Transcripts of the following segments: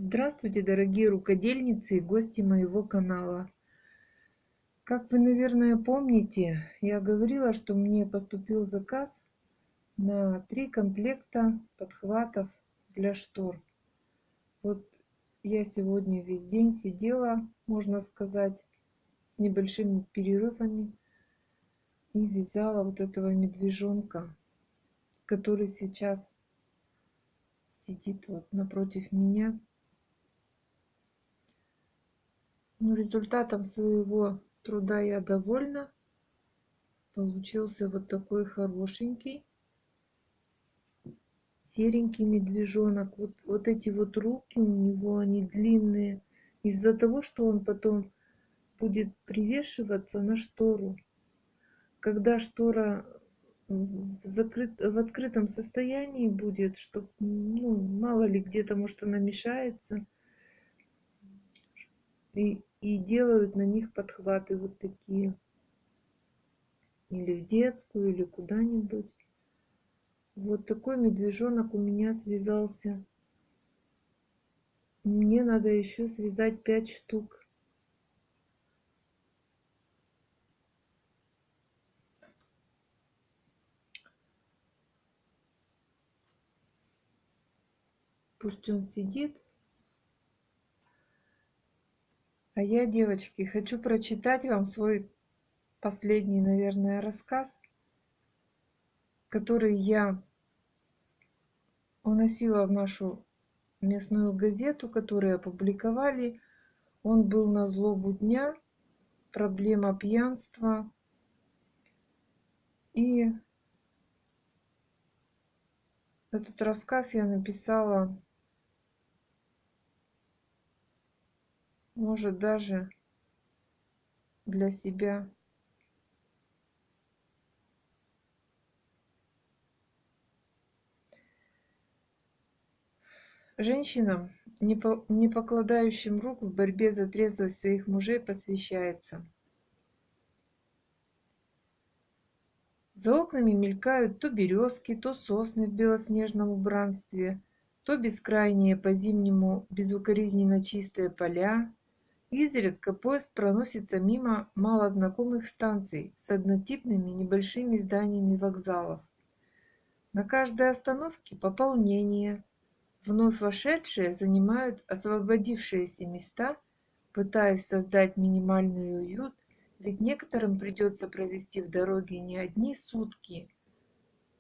Здравствуйте, дорогие рукодельницы и гости моего канала. Как вы, наверное, помните, я говорила, что мне поступил заказ на 3 комплекта подхватов для штор. Вот я сегодня весь день сидела, можно сказать, с небольшими перерывами и вязала вот этого медвежонка, который сейчас сидит вот напротив меня. Но результатом своего труда я довольна. Получился вот такой хорошенький серенький медвежонок. Вот эти вот руки у него, они длинные. Из-за того, что он потом будет привешиваться на штору. Когда штора в открытом состоянии будет, что, ну, мало ли где-то, может, она мешается. И делают на них подхваты вот такие. Или в детскую, или куда-нибудь. Вот такой медвежонок у меня связался. Мне надо еще связать 5 штук. Пусть он сидит. А я, девочки, хочу прочитать вам свой последний, наверное, рассказ, который я уносила в нашу местную газету, которую опубликовали. Он был на злобу дня, проблема пьянства. И этот рассказ я написала, может, даже для себя. Женщинам, не покладающим рук в борьбе за трезвость своих мужей, посвящается. За окнами мелькают то березки, то сосны в белоснежном убранстве, то бескрайние по-зимнему безукоризненно чистые поля. Изредка поезд проносится мимо малознакомых станций с однотипными небольшими зданиями вокзалов. На каждой остановке пополнение. Вновь вошедшие занимают освободившиеся места, пытаясь создать минимальный уют, ведь некоторым придется провести в дороге не одни сутки.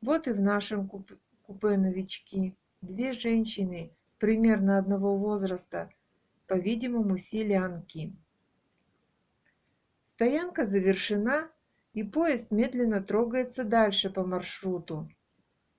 Вот и в нашем купе новички. 2 женщины примерно одного возраста, по-видимому, селянки. Стоянка завершена, и поезд медленно трогается дальше по маршруту.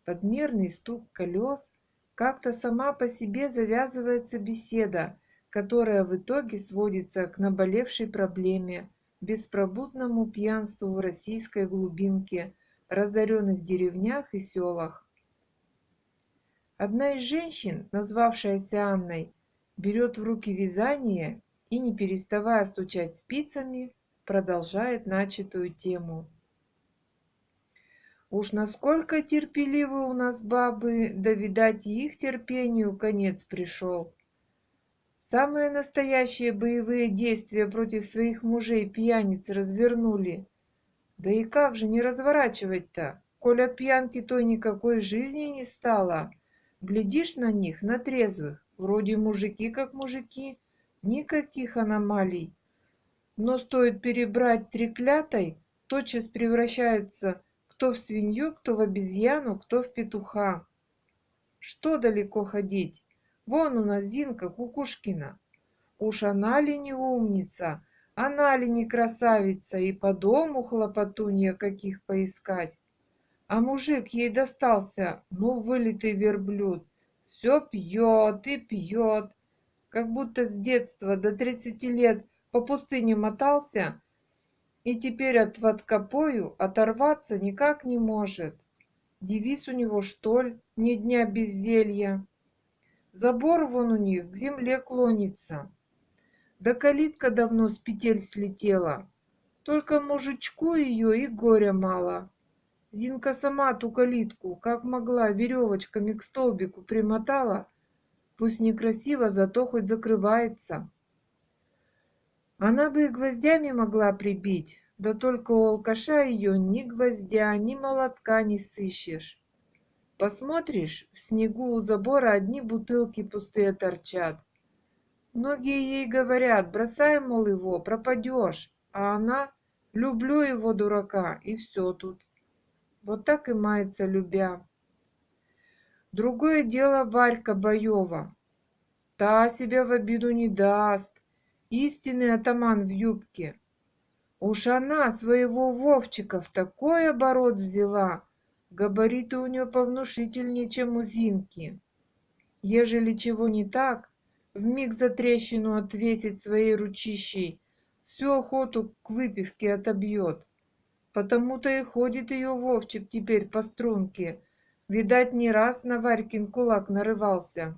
Подмерный стук колес. Как-то сама по себе завязывается беседа, которая в итоге сводится к наболевшей проблеме, беспробудному пьянству в российской глубинке, разоренных деревнях и селах. Одна из женщин, назвавшаяся Анной, берет в руки вязание и, не переставая стучать спицами, продолжает начатую тему. Уж насколько терпеливы у нас бабы, да, видать, и их терпению конец пришел. Самые настоящие боевые действия против своих мужей-пьяниц развернули. Да и как же не разворачивать-то, коль от пьянки той никакой жизни не стало. Глядишь на них, на трезвых, вроде мужики как мужики, никаких аномалий. Но стоит перебрать треклятой, тотчас превращаются кто в свинью, кто в обезьяну, кто в петуха. Что далеко ходить? Вон у нас Зинка Кукушкина. Уж она ли не умница, она ли не красавица, и по дому хлопотунья каких поискать. А мужик ей достался, ну, вылитый верблюд. Все пьет и пьет, как будто с детства до 30 лет по пустыне мотался, и теперь от водкопою оторваться никак не может. Девиз у него, что ли, ни дня без зелья. Забор вон у них к земле клонится. Да калитка давно с петель слетела. Только мужичку ее и горя мало. Зинка сама ту калитку, как могла, веревочками к столбику примотала, Пусть некрасиво, зато хоть закрывается. Она бы и гвоздями могла прибить, да только у алкаша ее ни гвоздя, ни молотка не сыщешь. Посмотришь, в снегу у забора одни бутылки пустые торчат. Многие ей говорят: бросай, мол, его, пропадешь. А она: люблю его, дурака, и все тут. Вот так и мается, любя. Другое дело Варька Боева. Та себя в обиду не даст. Истинный атаман в юбке. Уж она своего Вовчика в такой оборот взяла. Габариты у нее повнушительнее, чем у Зинки. Ежели чего не так, вмиг за трещину отвесить своей ручищей, всю охоту к выпивке отобьет. Потому-то и ходит ее Вовчик теперь по струнке. Видать, не раз на Варькин кулак нарывался.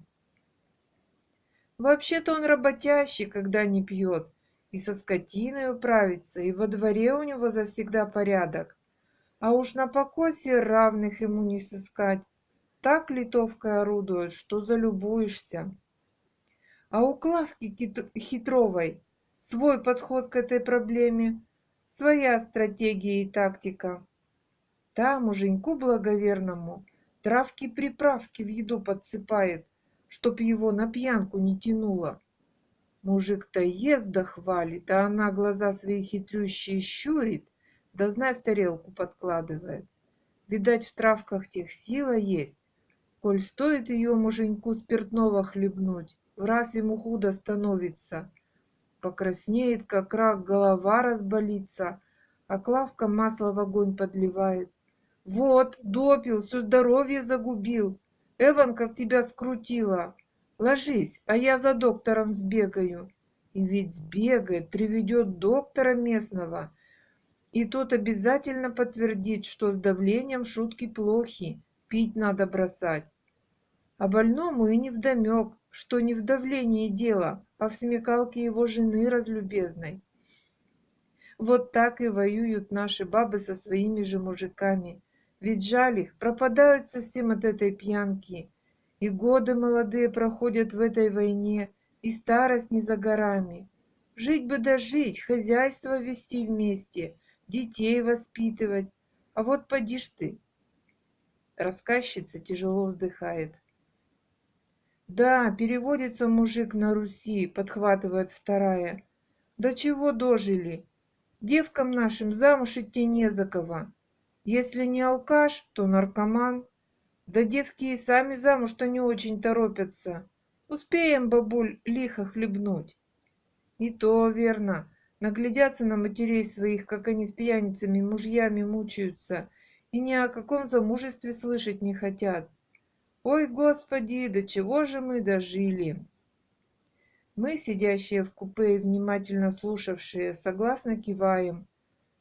Вообще-то он работящий, когда не пьет, и со скотиной управится, и во дворе у него завсегда порядок. А уж на покосе равных ему не сыскать. Так литовкой орудует, что залюбуешься. А у Клавки Хитровой свой подход к этой проблеме, своя стратегия и тактика. Та муженьку благоверному травки-приправки в еду подсыпает, чтоб его на пьянку не тянуло. Мужик-то ест да хвалит, а она глаза свои хитрющие щурит, да знай в тарелку подкладывает. Видать, в травках тех сила есть. Коль стоит ее муженьку спиртного хлебнуть, в раз ему худо становится. Покраснеет, как рак, голова разболится, а Клавка масло в огонь подливает. Вот, допил, все здоровье загубил. Эван, как тебя скрутила. Ложись, а я за доктором сбегаю. И ведь сбегает, приведет доктора местного. И тот обязательно подтвердит, что с давлением шутки плохи, пить надо бросать. А больному и невдомек, что не в давлении дело, а в смекалке его жены разлюбезной. Вот так и воюют наши бабы со своими же мужиками. Ведь жаль их, пропадают совсем от этой пьянки. И годы молодые проходят в этой войне, и старость не за горами. Жить бы да жить, хозяйство вести вместе, детей воспитывать. А вот поди ж ты. Рассказчица тяжело вздыхает. Да, переводится мужик на Руси, подхватывает вторая. До чего дожили? Девкам нашим замуж идти не за кого. Если не алкаш, то наркоман. Да девки и сами замуж-то не очень торопятся. Успеем, бабуль, лихо хлебнуть. И то верно. Наглядятся на матерей своих, как они с пьяницами, мужьями мучаются, и ни о каком замужестве слышать не хотят. Ой, Господи, до чего же мы дожили? Мы, сидящие в купе и внимательно слушавшие, согласно киваем.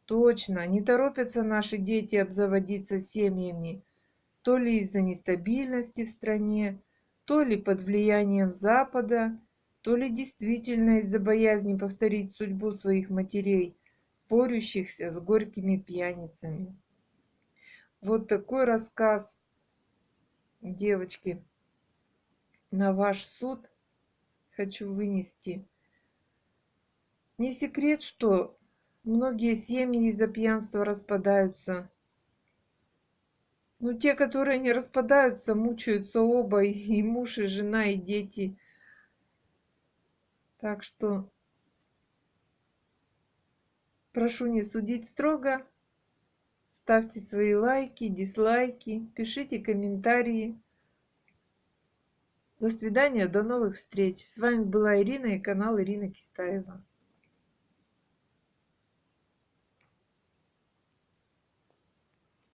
Точно, не торопятся наши дети обзаводиться семьями, то ли из-за нестабильности в стране, то ли под влиянием Запада, то ли действительно из-за боязни повторить судьбу своих матерей, борющихся с горькими пьяницами. Вот такой рассказ, девочки, на ваш суд хочу вынести. Не секрет, что многие семьи из-за пьянства распадаются. Но те, которые не распадаются, мучаются оба, и муж, и жена, и дети. Так что прошу не судить строго. Ставьте свои лайки, дизлайки, пишите комментарии. До свидания, до новых встреч. С вами была Ирина и канал Ирина Кистаева.